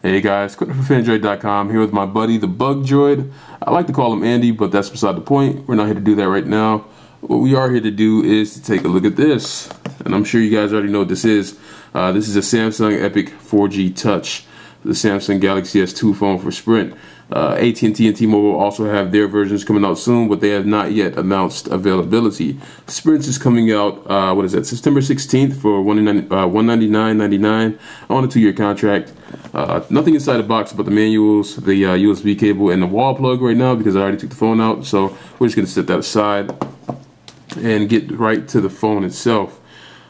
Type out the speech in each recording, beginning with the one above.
Hey guys, Quentin from Fandroid.com here with my buddy, the Bug Droid. I like to call him Andy, but that's beside the point. We're not here to do that right now. What we are here to do is to take a look at this. And I'm sure you guys already know what this is. This is a Samsung Epic 4G Touch, the Samsung Galaxy S2 phone for Sprint. AT&T and T-Mobile also have their versions coming out soon, but they have not yet announced availability. Sprint is coming out, September 16th for $199.99 on a 2-year contract. Nothing inside the box but the manuals, the USB cable, and the wall plug right now because I already took the phone out. So we're just going to set that aside and get right to the phone itself.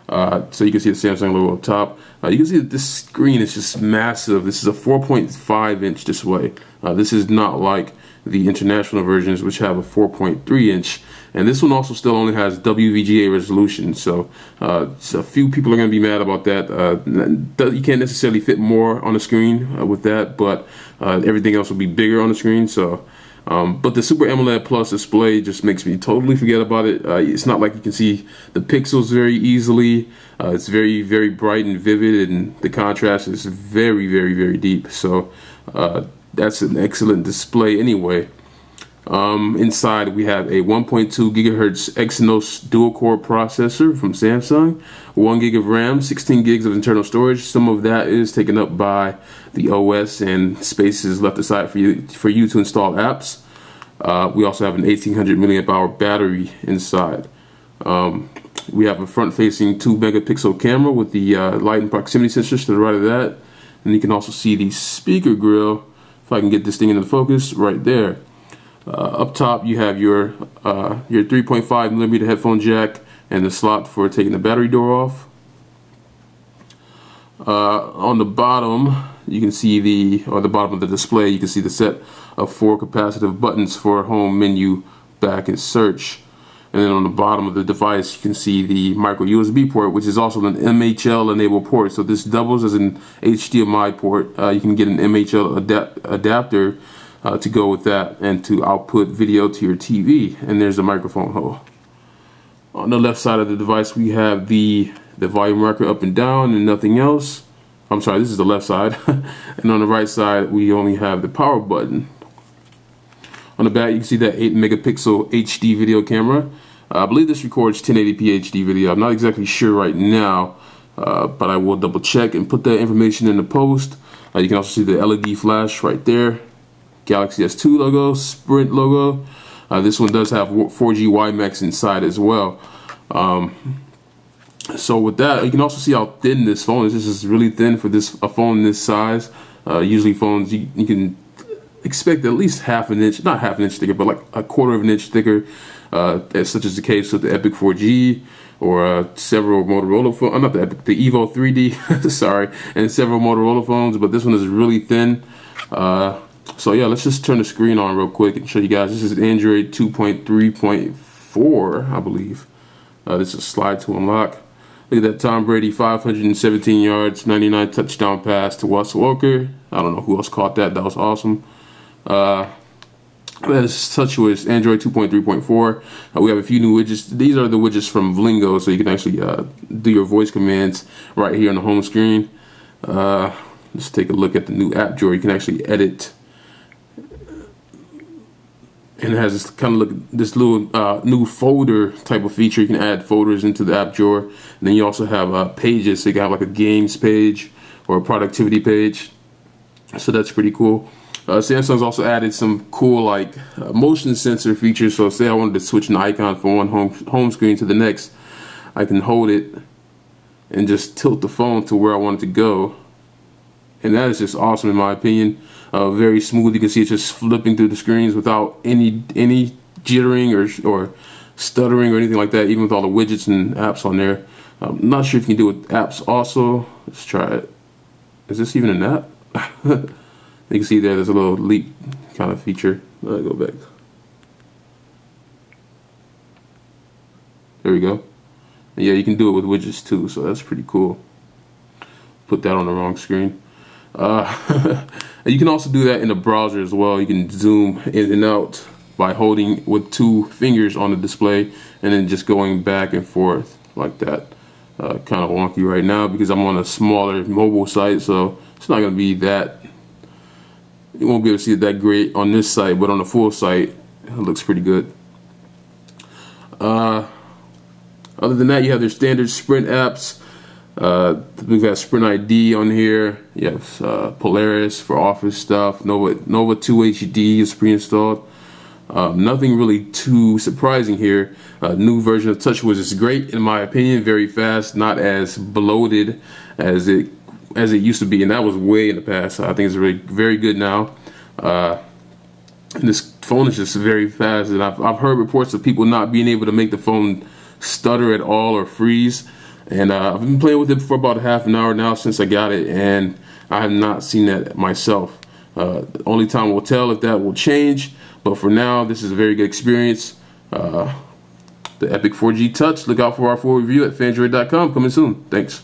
So you can see the Samsung logo up top. You can see that this screen is just massive. This is a 4.5-inch display. This is not like the international versions, which have a 4.3-inch. And this one also still only has WVGA resolution. So a few people are going to be mad about that. You can't necessarily fit more on the screen with that, but everything else will be bigger on the screen. So. But the Super AMOLED Plus display just makes me totally forget about it. It's not like you can see the pixels very easily. It's very, very bright and vivid, and the contrast is very, very, very deep. So that's an excellent display anyway. Inside we have a 1.2 gigahertz Exynos dual-core processor from Samsung, 1 gig of RAM, 16 gigs of internal storage. Some of that is taken up by the OS, and space is left aside for you to install apps. We also have an 1800 milliamp hour battery inside. We have a front-facing 2 megapixel camera with the light and proximity sensors to the right of that, and you can also see the speaker grill. If I can get this thing into focus, right there. Up top you have your 3.5 millimeter headphone jack and the slot for taking the battery door off. On the bottom you can see the bottom of the display, you can see the set of 4 capacitive buttons for home, menu, back, and search. And then on the bottom of the device you can see the micro USB port, which is also an MHL enabled port. So this doubles as an HDMI port. You can get an MHL adapter to go with that and to output video to your TV. And there's the microphone hole. On the left side of the device we have the volume rocker up and down and nothing else. I'm sorry, this is the left side. And on the right side we only have the power button. On the back you can see that 8 megapixel HD video camera. I believe this records 1080p HD video. I'm not exactly sure right now, but I will double check and put that information in the post. You can also see the LED flash right there. Galaxy S2 logo, Sprint logo. This one does have 4G WiMAX inside as well. So with that, you can also see how thin this phone is. This is really thin for a phone this size. Usually phones you can expect at least half an inch, not half an inch thicker, but like a quarter of an inch thicker, such as the case with the Epic 4G or several Motorola phones, not the Epic, the Evo 3D, sorry, and several Motorola phones, but this one is really thin. So yeah, let's just turn the screen on real quick and show you guys. This is Android 2.3.4, I believe. This is slide to unlock. Look at that, Tom Brady, 517 yards, 99 touchdown pass to Wes Welker. I don't know who else caught that. That was awesome. Let's touch with Android 2.3.4. We have a few new widgets. These are the widgets from Vlingo, so you can actually do your voice commands right here on the home screen. Let's take a look at the new app drawer. You can actually edit. And it has this kind of this little new folder type of feature. You can add folders into the app drawer. And then you also have pages, so you can have like a games page or a productivity page. So that's pretty cool. Samsung's also added some cool like motion sensor features. So say I wanted to switch an icon from one home screen to the next, I can hold it and just tilt the phone to where I want it to go. And that is just awesome in my opinion. Very smooth. You can see it's just flipping through the screens without any jittering or stuttering or anything like that, even with all the widgets and apps on there. I'm not sure if you can do it with apps also. Let's try it. Is this even an app? You can see there's a little leap kind of feature. Let me go back. There we go. And yeah, you can do it with widgets too, so that's pretty cool. Put that on the wrong screen. You can also do that in the browser as well. You can zoom in and out by holding with 2 fingers on the display and then just going back and forth like that. Kind of wonky right now because I'm on a smaller mobile site, so it's not going to be that You won't be able to see it that great on this site, but on the full site, it looks pretty good. Other than that, you have their standard Sprint apps. We've got Sprint ID on here. You have Polaris for office stuff. Nova 2 HD is pre-installed. Nothing really too surprising here. New version of TouchWiz is great in my opinion, very fast, not as bloated as it used to be, and that was way in the past. I think it's really very good now. And this phone is just very fast, and I've heard reports of people not being able to make the phone stutter at all or freeze. And I've been playing with it for about half an hour now since I got it, and I have not seen that myself. Only time will tell if that will change, but for now, this is a very good experience. The Epic 4G Touch. Look out for our full review at Phandroid.com. Coming soon. Thanks.